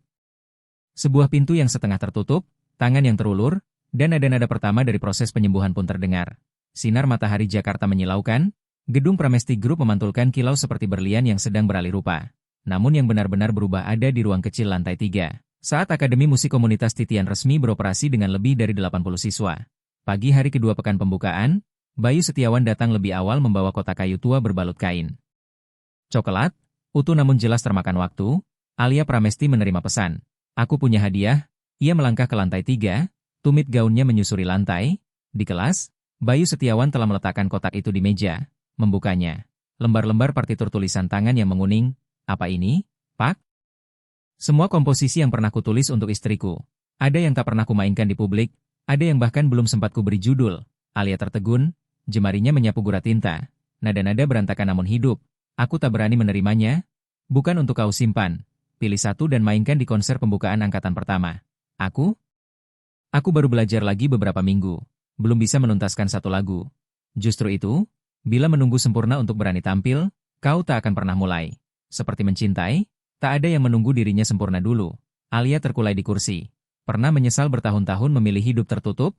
Sebuah pintu yang setengah tertutup, tangan yang terulur, dan nada-nada pertama dari proses penyembuhan pun terdengar. Sinar matahari Jakarta menyilaukan, gedung Pramesti Group memantulkan kilau seperti berlian yang sedang beralih rupa. Namun yang benar-benar berubah ada di ruang kecil lantai 3. Saat Akademi Musik Komunitas Titian resmi beroperasi dengan lebih dari 80 siswa. Pagi hari kedua pekan pembukaan, Bayu Setiawan datang lebih awal membawa kotak kayu tua berbalut kain. Coklat, utuh namun jelas termakan waktu, Alia Pramesti menerima pesan. Aku punya hadiah. Ia melangkah ke lantai 3, tumit gaunnya menyusuri lantai. Di kelas, Bayu Setiawan telah meletakkan kotak itu di meja, membukanya. Lembar-lembar partitur tulisan tangan yang menguning. Apa ini, Pak? Semua komposisi yang pernah kutulis untuk istriku. Ada yang tak pernah kumainkan di publik, ada yang bahkan belum sempat kuberi judul. Alia tertegun, jemarinya menyapu gurat tinta. Nada-nada berantakan namun hidup. Aku tak berani menerimanya. Bukan untuk kau simpan. Pilih satu dan mainkan di konser pembukaan angkatan pertama. Aku baru belajar lagi beberapa minggu. Belum bisa menuntaskan satu lagu. Justru itu, bila menunggu sempurna untuk berani tampil, kau tak akan pernah mulai. Seperti mencintai, tak ada yang menunggu dirinya sempurna dulu. Alia terkulai di kursi. Pernah menyesal bertahun-tahun memilih hidup tertutup?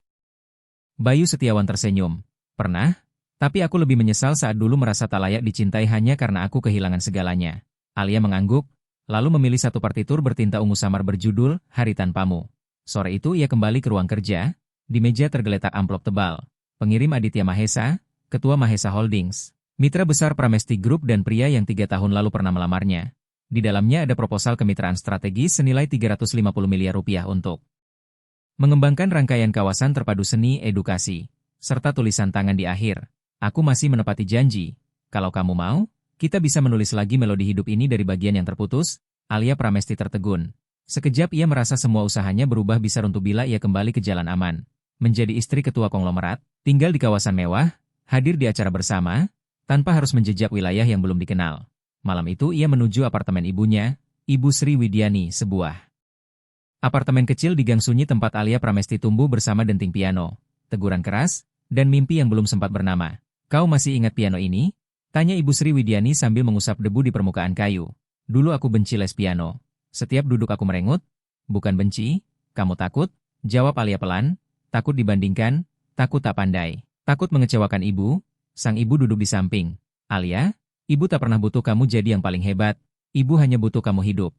Bayu Setiawan tersenyum. Pernah, tapi aku lebih menyesal saat dulu merasa tak layak dicintai hanya karena aku kehilangan segalanya. Alia mengangguk, lalu memilih satu partitur bertinta ungu samar berjudul Hari Tanpamu. Sore itu ia kembali ke ruang kerja, di meja tergeletak amplop tebal. Pengirim Aditya Mahesa, Ketua Mahesa Holdings, mitra besar Pramesti Group dan pria yang 3 tahun lalu pernah melamarnya. Di dalamnya ada proposal kemitraan strategis senilai 350 miliar rupiah untuk mengembangkan rangkaian kawasan terpadu seni edukasi, serta tulisan tangan di akhir. Aku masih menepati janji. Kalau kamu mau, kita bisa menulis lagi melodi hidup ini dari bagian yang terputus. Alia Pramesti tertegun. Sekejap ia merasa semua usahanya berubah bisa runtuh bila ia kembali ke jalan aman. Menjadi istri ketua konglomerat, tinggal di kawasan mewah, hadir di acara bersama, tanpa harus menjejak wilayah yang belum dikenal. Malam itu ia menuju apartemen ibunya, Ibu Sri Widiani, sebuah apartemen kecil di gang sunyi tempat Alia Pramesti tumbuh bersama denting piano, teguran keras, dan mimpi yang belum sempat bernama. Kau masih ingat piano ini? Tanya Ibu Sri Widiani sambil mengusap debu di permukaan kayu. Dulu aku benci les piano. Setiap duduk aku merengut. Bukan benci, Kamu takut? Jawab Alia pelan. Takut dibandingkan, takut tak pandai. Takut mengecewakan ibu. Sang ibu duduk di samping. Alia, ibu tak pernah butuh kamu jadi yang paling hebat. Ibu hanya butuh kamu hidup.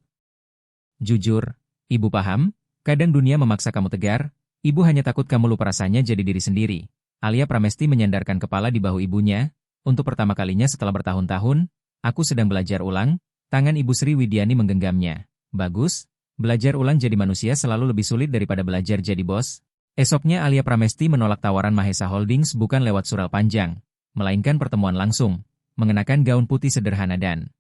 Jujur, ibu paham, kadang dunia memaksa kamu tegar, ibu hanya takut kamu lupa rasanya jadi diri sendiri. Alia Pramesti menyandarkan kepala di bahu ibunya. Untuk pertama kalinya setelah bertahun-tahun, aku sedang belajar ulang. Tangan Ibu Sri Widiani menggenggamnya. Bagus, belajar ulang jadi manusia selalu lebih sulit daripada belajar jadi bos. Esoknya Alia Pramesti menolak tawaran Mahesa Holdings bukan lewat surat panjang, melainkan pertemuan langsung, mengenakan gaun putih sederhana dan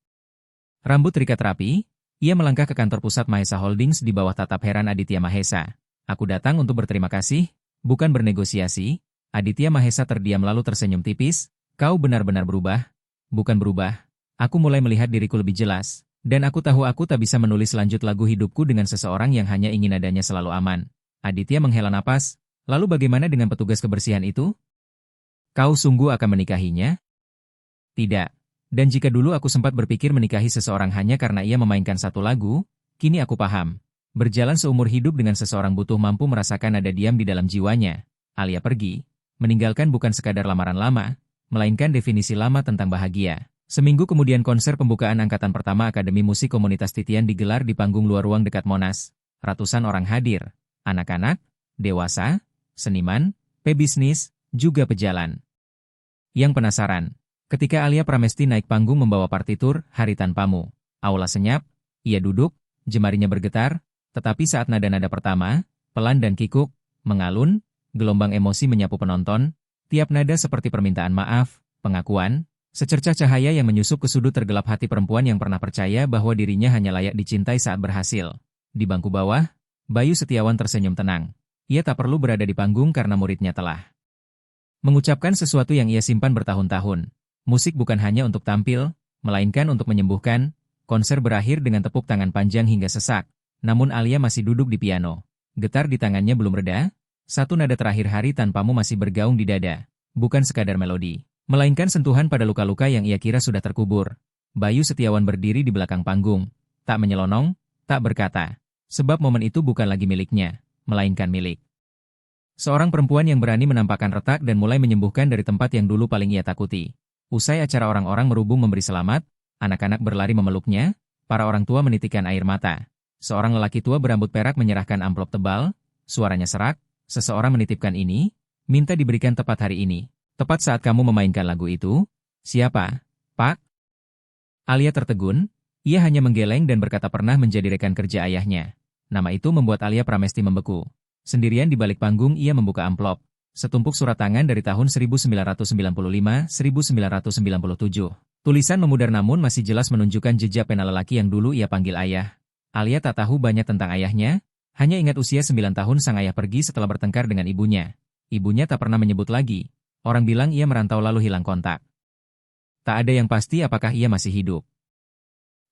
rambut terikat rapi. Ia melangkah ke kantor pusat Mahesa Holdings di bawah tatap heran Aditya Mahesa. Aku datang untuk berterima kasih, bukan bernegosiasi. Aditya Mahesa terdiam lalu tersenyum tipis. Kau benar-benar berubah. Bukan berubah. Aku mulai melihat diriku lebih jelas. Dan aku tahu aku tak bisa menulis lanjut lagu hidupku dengan seseorang yang hanya ingin adanya selalu aman. Aditya menghela napas. Lalu bagaimana dengan petugas kebersihan itu? Kau sungguh akan menikahinya? Tidak. Dan jika dulu aku sempat berpikir menikahi seseorang hanya karena ia memainkan satu lagu, kini aku paham. Berjalan seumur hidup dengan seseorang butuh mampu merasakan nada diam di dalam jiwanya. Alia pergi, meninggalkan bukan sekadar lamaran lama, melainkan definisi lama tentang bahagia. Seminggu kemudian konser pembukaan angkatan pertama Akademi Musik Komunitas Titian digelar di panggung luar ruang dekat Monas. Ratusan orang hadir, anak-anak, dewasa, seniman, pebisnis, juga pejalan. Yang penasaran, ketika Alia Pramesti naik panggung membawa partitur Hari Tanpamu, aula senyap, ia duduk, jemarinya bergetar, tetapi saat nada-nada pertama, pelan dan kikuk, mengalun, gelombang emosi menyapu penonton, tiap nada seperti permintaan maaf, pengakuan, secercah cahaya yang menyusup ke sudut tergelap hati perempuan yang pernah percaya bahwa dirinya hanya layak dicintai saat berhasil. Di bangku bawah, Bayu Setiawan tersenyum tenang. Ia tak perlu berada di panggung karena muridnya telah mengucapkan sesuatu yang ia simpan bertahun-tahun. Musik bukan hanya untuk tampil, melainkan untuk menyembuhkan. Konser berakhir dengan tepuk tangan panjang hingga sesak. Namun Alia masih duduk di piano. Getar di tangannya belum reda. Satu nada terakhir Hari Tanpamu masih bergaung di dada. Bukan sekadar melodi, melainkan sentuhan pada luka-luka yang ia kira sudah terkubur. Bayu Setiawan berdiri di belakang panggung. Tak menyelonong, tak berkata. Sebab momen itu bukan lagi miliknya, melainkan milik seorang perempuan yang berani menampakkan retak dan mulai menyembuhkan dari tempat yang dulu paling ia takuti. Usai acara orang-orang merubung memberi selamat, anak-anak berlari memeluknya, para orang tua menitikkan air mata. Seorang lelaki tua berambut perak menyerahkan amplop tebal, suaranya serak, seseorang menitipkan ini, minta diberikan tepat hari ini. Tepat saat kamu memainkan lagu itu, siapa, Pak? Alia tertegun, ia hanya menggeleng dan berkata pernah menjadi rekan kerja ayahnya. Nama itu membuat Alia Pramesti membeku. Sendirian di balik panggung ia membuka amplop. Setumpuk surat tangan dari tahun 1995-1997. Tulisan memudar namun masih jelas menunjukkan jejak pena lelaki yang dulu ia panggil ayah. Alia tak tahu banyak tentang ayahnya, hanya ingat usia 9 tahun sang ayah pergi setelah bertengkar dengan ibunya. Ibunya tak pernah menyebut lagi. Orang bilang ia merantau lalu hilang kontak. Tak ada yang pasti apakah ia masih hidup.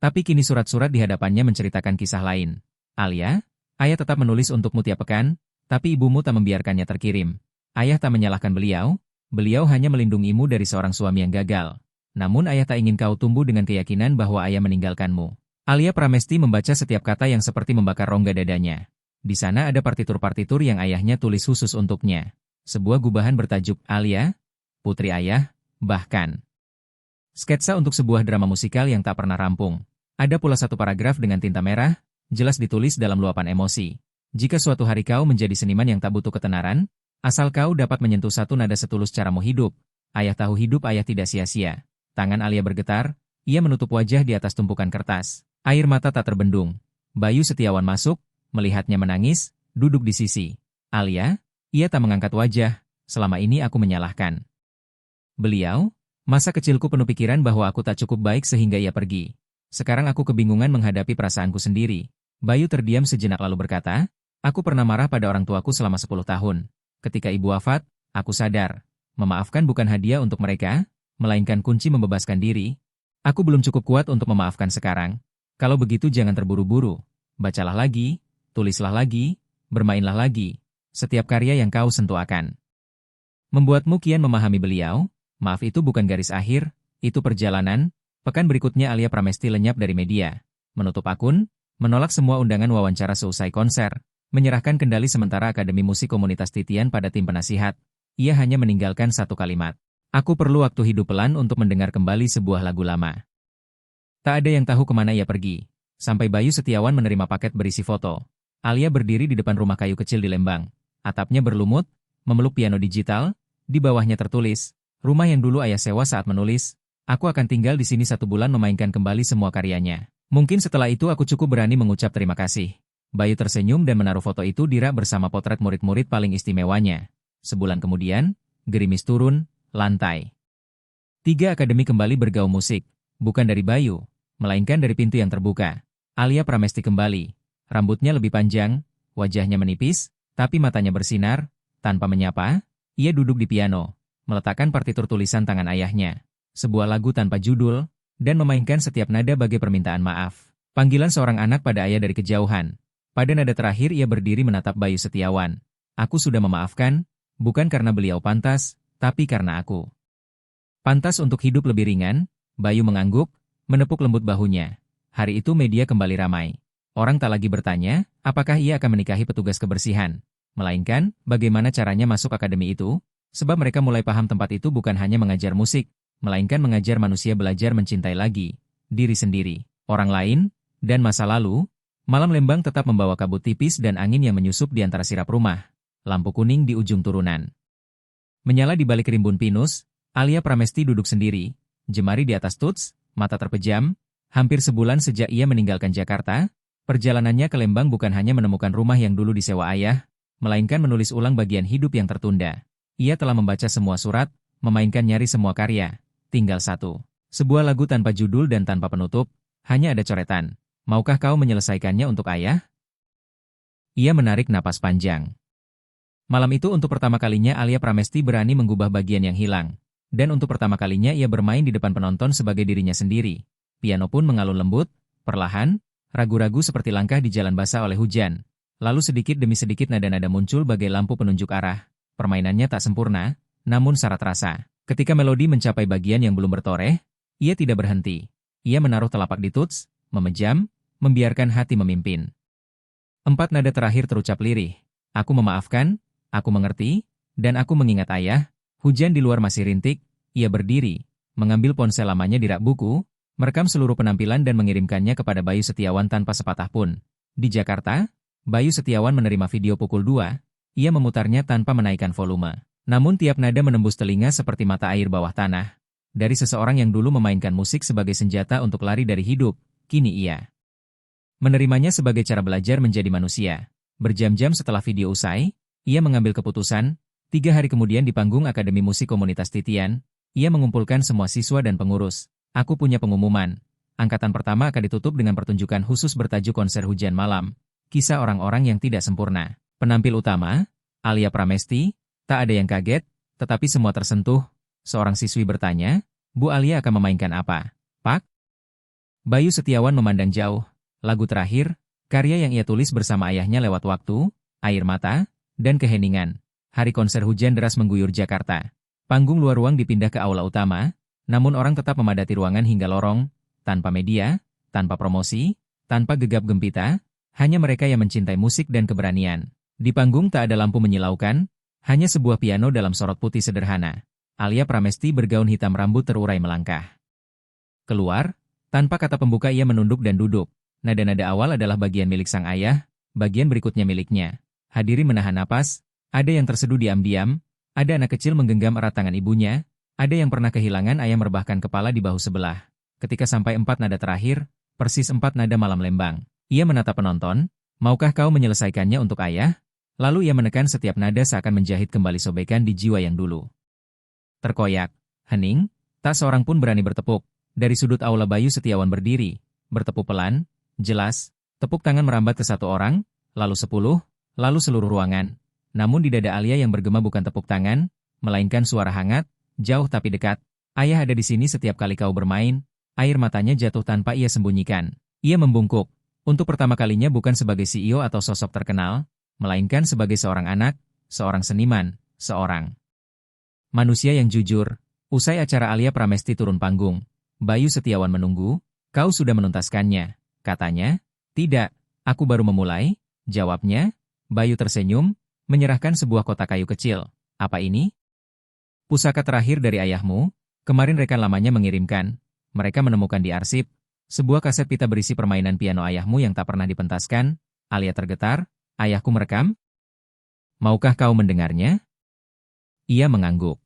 Tapi kini surat-surat di hadapannya menceritakan kisah lain. Alia, ayah tetap menulis untukmu tiap pekan, tapi ibumu tak membiarkannya terkirim. Ayah tak menyalahkan beliau, beliau hanya melindungimu dari seorang suami yang gagal. Namun ayah tak ingin kau tumbuh dengan keyakinan bahwa ayah meninggalkanmu. Alia Pramesti membaca setiap kata yang seperti membakar rongga dadanya. Di sana ada partitur-partitur yang ayahnya tulis khusus untuknya. Sebuah gubahan bertajuk Alia, Putri Ayah, bahkan sketsa untuk sebuah drama musikal yang tak pernah rampung. Ada pula satu paragraf dengan tinta merah, jelas ditulis dalam luapan emosi. Jika suatu hari kau menjadi seniman yang tak butuh ketenaran, asal kau dapat menyentuh satu nada setulus caramu hidup, ayah tahu hidup ayah tidak sia-sia. Tangan Alia bergetar, ia menutup wajah di atas tumpukan kertas. Air mata tak terbendung. Bayu Setiawan masuk, melihatnya menangis, duduk di sisi Alia. Ia tak mengangkat wajah, selama ini aku menyalahkan beliau. Masa kecilku penuh pikiran bahwa aku tak cukup baik sehingga ia pergi. Sekarang aku kebingungan menghadapi perasaanku sendiri. Bayu terdiam sejenak lalu berkata, aku pernah marah pada orang tuaku selama 10 tahun. Ketika ibu wafat, aku sadar. Memaafkan bukan hadiah untuk mereka, melainkan kunci membebaskan diri. Aku belum cukup kuat untuk memaafkan sekarang. Kalau begitu jangan terburu-buru. Bacalah lagi, tulislah lagi, bermainlah lagi. Setiap karya yang kau sentuh akan membuatmu kian memahami beliau. Maaf itu bukan garis akhir, itu perjalanan. Pekan berikutnya Alia Pramesti lenyap dari media. Menutup akun, menolak semua undangan wawancara seusai konser. Menyerahkan kendali sementara Akademi Musik Komunitas Titian pada tim penasihat, ia hanya meninggalkan satu kalimat. Aku perlu waktu hidup pelan untuk mendengar kembali sebuah lagu lama. Tak ada yang tahu kemana ia pergi. Sampai Bayu Setiawan menerima paket berisi foto. Alia berdiri di depan rumah kayu kecil di Lembang. Atapnya berlumut, memeluk piano digital, di bawahnya tertulis, rumah yang dulu ayah sewa saat menulis, aku akan tinggal di sini 1 bulan memainkan kembali semua karyanya. Mungkin setelah itu aku cukup berani mengucap terima kasih. Bayu tersenyum dan menaruh foto itu di rak bersama potret murid-murid paling istimewanya. Sebulan kemudian, gerimis turun, lantai. 3 akademi kembali bergaul musik, bukan dari Bayu, melainkan dari pintu yang terbuka. Alia Pramesti kembali. Rambutnya lebih panjang, wajahnya menipis, tapi matanya bersinar. Tanpa menyapa, ia duduk di piano, meletakkan partitur tulisan tangan ayahnya. Sebuah lagu tanpa judul, dan memainkan setiap nada bagai permintaan maaf. Panggilan seorang anak pada ayah dari kejauhan. Pada nada terakhir ia berdiri menatap Bayu Setiawan. Aku sudah memaafkan, bukan karena beliau pantas, tapi karena aku pantas untuk hidup lebih ringan. Bayu mengangguk, menepuk lembut bahunya. Hari itu media kembali ramai. Orang tak lagi bertanya, apakah ia akan menikahi petugas kebersihan. Melainkan, bagaimana caranya masuk akademi itu, sebab mereka mulai paham tempat itu bukan hanya mengajar musik, melainkan mengajar manusia belajar mencintai lagi, diri sendiri, orang lain, dan masa lalu. Malam Lembang tetap membawa kabut tipis dan angin yang menyusup di antara sirap rumah. Lampu kuning di ujung turunan menyala di balik rimbun pinus. Alia Pramesti duduk sendiri, jemari di atas tuts, mata terpejam. Hampir sebulan sejak ia meninggalkan Jakarta, perjalanannya ke Lembang bukan hanya menemukan rumah yang dulu disewa ayah, melainkan menulis ulang bagian hidup yang tertunda. Ia telah membaca semua surat, memainkan nyaris semua karya. Tinggal satu. Sebuah lagu tanpa judul dan tanpa penutup, hanya ada coretan. Maukah kau menyelesaikannya untuk ayah? Ia menarik napas panjang. Malam itu untuk pertama kalinya Alia Pramesti berani menggubah bagian yang hilang. Dan untuk pertama kalinya ia bermain di depan penonton sebagai dirinya sendiri. Piano pun mengalun lembut, perlahan, ragu-ragu seperti langkah di jalan basah oleh hujan. Lalu sedikit demi sedikit nada-nada muncul bagai lampu penunjuk arah. Permainannya tak sempurna, namun syarat rasa. Ketika melodi mencapai bagian yang belum bertoreh, ia tidak berhenti. Ia menaruh telapak di tuts, memejam, membiarkan hati memimpin. 4 nada terakhir terucap lirih. Aku memaafkan, aku mengerti, dan aku mengingat ayah. Hujan di luar masih rintik. Ia berdiri, mengambil ponsel lamanya di rak buku, merekam seluruh penampilan dan mengirimkannya kepada Bayu Setiawan tanpa sepatah pun. Di Jakarta, Bayu Setiawan menerima video pukul 2. Ia memutarnya tanpa menaikkan volume. Namun tiap nada menembus telinga seperti mata air bawah tanah. Dari seseorang yang dulu memainkan musik sebagai senjata untuk lari dari hidup, kini ia menerimanya sebagai cara belajar menjadi manusia. Berjam-jam setelah video usai, ia mengambil keputusan. 3 hari kemudian di panggung Akademi Musik Komunitas Titian, ia mengumpulkan semua siswa dan pengurus. Aku punya pengumuman. Angkatan pertama akan ditutup dengan pertunjukan khusus bertajuk Konser Hujan Malam. Kisah orang-orang yang tidak sempurna. Penampil utama, Alia Pramesti. Tak ada yang kaget, tetapi semua tersentuh. Seorang siswi bertanya, Bu Alia akan memainkan apa? Pak? Bayu Setiawan memandang jauh. Lagu terakhir, karya yang ia tulis bersama ayahnya lewat waktu, air mata, dan keheningan. Hari konser hujan deras mengguyur Jakarta. Panggung luar ruang dipindah ke aula utama, namun orang tetap memadati ruangan hingga lorong, tanpa media, tanpa promosi, tanpa gegap gempita, hanya mereka yang mencintai musik dan keberanian. Di panggung tak ada lampu menyilaukan, hanya sebuah piano dalam sorot putih sederhana. Alia Pramesti bergaun hitam rambut terurai melangkah keluar, tanpa kata pembuka ia menunduk dan duduk. Nada-nada awal adalah bagian milik sang ayah, bagian berikutnya miliknya. Hadirin menahan napas, ada yang terseduh diam-diam, ada anak kecil menggenggam erat tangan ibunya, ada yang pernah kehilangan ayah merebahkan kepala di bahu sebelah. Ketika sampai 4 nada terakhir, persis 4 nada Malam Lembang, ia menatap penonton, maukah kau menyelesaikannya untuk ayah? Lalu ia menekan setiap nada seakan menjahit kembali sobekan di jiwa yang dulu terkoyak, hening, tak seorang pun berani bertepuk. Dari sudut aula Bayu Setiawan berdiri, bertepuk pelan, jelas, tepuk tangan merambat ke 1 orang, lalu 10, lalu seluruh ruangan. Namun di dada Alia yang bergema bukan tepuk tangan, melainkan suara hangat, jauh tapi dekat. Ayah ada di sini setiap kali kau bermain. Air matanya jatuh tanpa ia sembunyikan. Ia membungkuk, untuk pertama kalinya bukan sebagai CEO atau sosok terkenal, melainkan sebagai seorang anak, seorang seniman, seorang manusia yang jujur. Usai acara Alia Pramesti turun panggung, Bayu Setiawan menunggu. Kau sudah menuntaskannya, katanya. Tidak, aku baru memulai, jawabnya. Bayu tersenyum, menyerahkan sebuah kotak kayu kecil. Apa ini? Pusaka terakhir dari ayahmu, kemarin rekan lamanya mengirimkan. Mereka menemukan di arsip, sebuah kaset pita berisi permainan piano ayahmu yang tak pernah dipentaskan. Alia tergetar, ayahku merekam? Maukah kau mendengarnya? Ia mengangguk.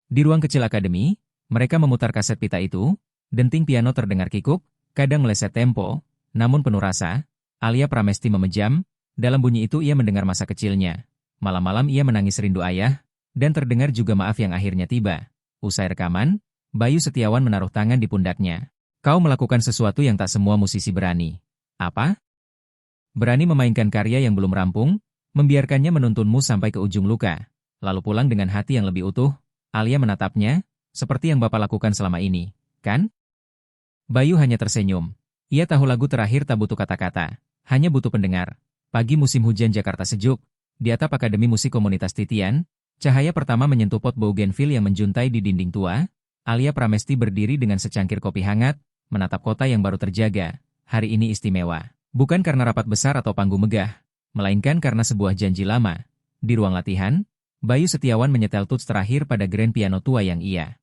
Di ruang kecil akademi, mereka memutar kaset pita itu, denting piano terdengar kikuk, kadang meleset tempo, namun penuh rasa. Alia Pramesti memejam, dalam bunyi itu ia mendengar masa kecilnya. Malam-malam ia menangis rindu ayah, dan terdengar juga maaf yang akhirnya tiba. Usai rekaman, Bayu Setiawan menaruh tangan di pundaknya. Kau melakukan sesuatu yang tak semua musisi berani. Apa? Berani memainkan karya yang belum rampung, membiarkannya menuntunmu sampai ke ujung luka, lalu pulang dengan hati yang lebih utuh. Alia menatapnya, seperti yang Bapak lakukan selama ini, kan? Bayu hanya tersenyum. Ia tahu lagu terakhir tak butuh kata-kata, hanya butuh pendengar. Pagi musim hujan Jakarta sejuk, di atap Akademi Musik Komunitas Titian, cahaya pertama menyentuh pot bougainville yang menjuntai di dinding tua. Alia Pramesti berdiri dengan secangkir kopi hangat, menatap kota yang baru terjaga. Hari ini istimewa, bukan karena rapat besar atau panggung megah, melainkan karena sebuah janji lama. Di ruang latihan, Bayu Setiawan menyetel tuts terakhir pada grand piano tua yang ia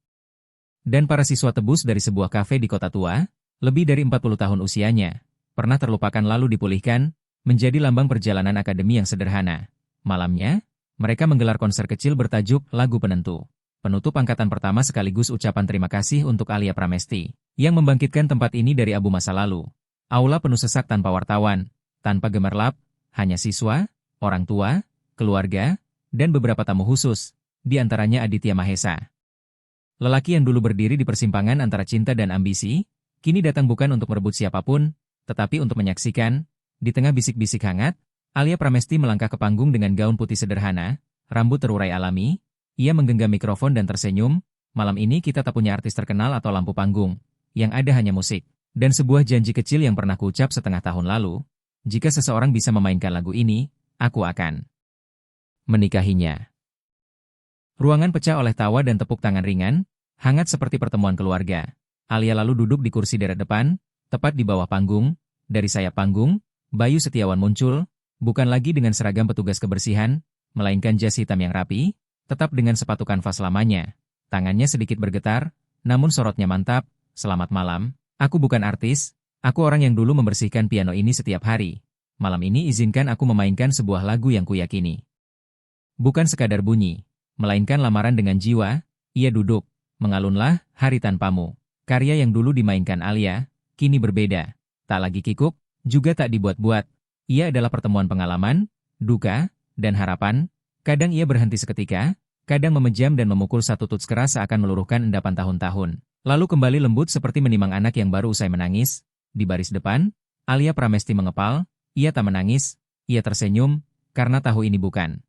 dan para siswa tebus dari sebuah kafe di kota tua, lebih dari 40 tahun usianya, pernah terlupakan lalu dipulihkan, menjadi lambang perjalanan akademi yang sederhana. Malamnya, mereka menggelar konser kecil bertajuk Lagu Penentu. Penutup angkatan pertama sekaligus ucapan terima kasih untuk Alia Pramesti, yang membangkitkan tempat ini dari abu masa lalu. Aula penuh sesak tanpa wartawan, tanpa gemerlap, hanya siswa, orang tua, keluarga, dan beberapa tamu khusus, di antaranya Aditya Mahesa. Lelaki yang dulu berdiri di persimpangan antara cinta dan ambisi, kini datang bukan untuk merebut siapapun, tetapi untuk menyaksikan. Di tengah bisik-bisik hangat, Alia Pramesti melangkah ke panggung dengan gaun putih sederhana, rambut terurai alami. Ia menggenggam mikrofon dan tersenyum. Malam ini kita tak punya artis terkenal atau lampu panggung, yang ada hanya musik, dan sebuah janji kecil yang pernah kuucap setengah tahun lalu. Jika seseorang bisa memainkan lagu ini, aku akan menikahinya. Ruangan pecah oleh tawa dan tepuk tangan ringan, hangat seperti pertemuan keluarga. Alia lalu duduk di kursi deret depan, tepat di bawah panggung. Dari sayap panggung, Bayu Setiawan muncul, bukan lagi dengan seragam petugas kebersihan, melainkan jas hitam yang rapi, tetap dengan sepatu kanvas lamanya. Tangannya sedikit bergetar, namun sorotnya mantap. Selamat malam, aku bukan artis, aku orang yang dulu membersihkan piano ini setiap hari. Malam ini izinkan aku memainkan sebuah lagu yang kuyakini bukan sekadar bunyi, melainkan lamaran dengan jiwa. Ia duduk, mengalunlah Hari Tanpamu. Karya yang dulu dimainkan Alia, kini berbeda. Tak lagi kikuk, juga tak dibuat-buat. Ia adalah pertemuan pengalaman, duka, dan harapan. Kadang ia berhenti seketika, kadang memejam dan memukul satu tuts keras seakan meluruhkan endapan tahun-tahun. Lalu kembali lembut seperti menimang anak yang baru usai menangis. Di baris depan, Alia Pramesti mengepal. Ia tak menangis, ia tersenyum, karena tahu ini bukan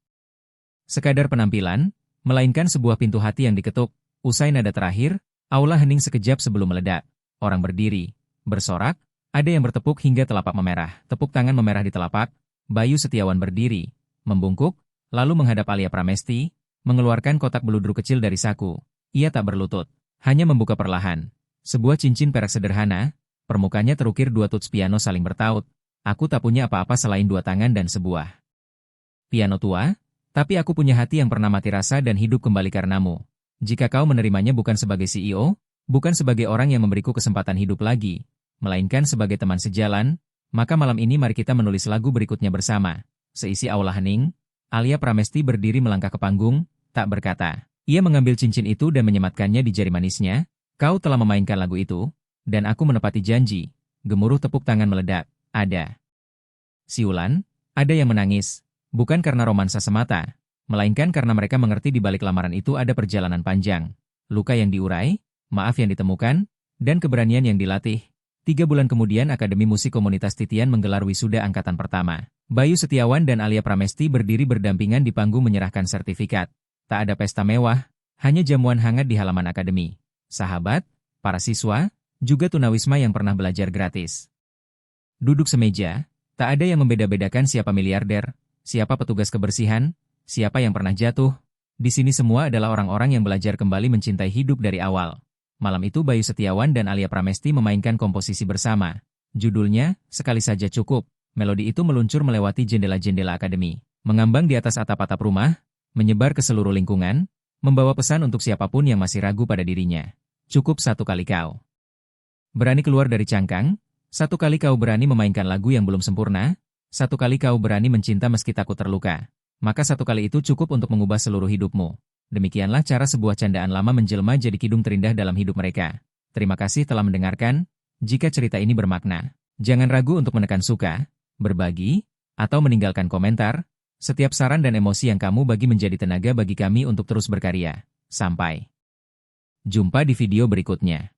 sekadar penampilan, melainkan sebuah pintu hati yang diketuk. Usai nada terakhir, aula hening sekejap sebelum meledak. Orang berdiri, bersorak, ada yang bertepuk hingga telapak memerah. Tepuk tangan memerah di telapak. Bayu Setiawan berdiri, membungkuk, lalu menghadap Alia Pramesti, mengeluarkan kotak beludru kecil dari saku. Ia tak berlutut, hanya membuka perlahan. Sebuah cincin perak sederhana, permukaannya terukir dua tuts piano saling bertaut. Aku tak punya apa-apa selain dua tangan dan sebuah piano tua, tapi aku punya hati yang pernah mati rasa dan hidup kembali karenamu. Jika kau menerimanya bukan sebagai CEO, bukan sebagai orang yang memberiku kesempatan hidup lagi, melainkan sebagai teman sejalan, maka malam ini mari kita menulis lagu berikutnya bersama. Seisi aula hening, Alia Pramesti berdiri melangkah ke panggung, tak berkata. Ia mengambil cincin itu dan menyematkannya di jari manisnya. Kau telah memainkan lagu itu, dan aku menepati janji. Gemuruh tepuk tangan meledak. Ada siulan, ada yang menangis. Bukan karena romansa semata, melainkan karena mereka mengerti di balik lamaran itu ada perjalanan panjang, luka yang diurai, maaf yang ditemukan, dan keberanian yang dilatih. 3 bulan kemudian Akademi Musik Komunitas Titian menggelar wisuda angkatan pertama. Bayu Setiawan dan Alia Pramesti berdiri berdampingan di panggung menyerahkan sertifikat. Tak ada pesta mewah, hanya jamuan hangat di halaman akademi. Sahabat, para siswa, juga tunawisma yang pernah belajar gratis duduk semeja, tak ada yang membeda-bedakan siapa miliarder, siapa petugas kebersihan, siapa yang pernah jatuh. Di sini semua adalah orang-orang yang belajar kembali mencintai hidup dari awal. Malam itu Bayu Setiawan dan Alia Pramesti memainkan komposisi bersama. Judulnya, Sekali Saja Cukup. Melodi itu meluncur melewati jendela-jendela akademi, mengambang di atas atap-atap rumah, menyebar ke seluruh lingkungan, membawa pesan untuk siapapun yang masih ragu pada dirinya. Cukup satu kali kau berani keluar dari cangkang, satu kali kau berani memainkan lagu yang belum sempurna, satu kali kau berani mencinta meski takut terluka, maka satu kali itu cukup untuk mengubah seluruh hidupmu. Demikianlah cara sebuah candaan lama menjelma jadi kidung terindah dalam hidup mereka. Terima kasih telah mendengarkan. Jika cerita ini bermakna, jangan ragu untuk menekan suka, berbagi, atau meninggalkan komentar. Setiap saran dan emosi yang kamu bagi menjadi tenaga bagi kami untuk terus berkarya. Sampai jumpa di video berikutnya.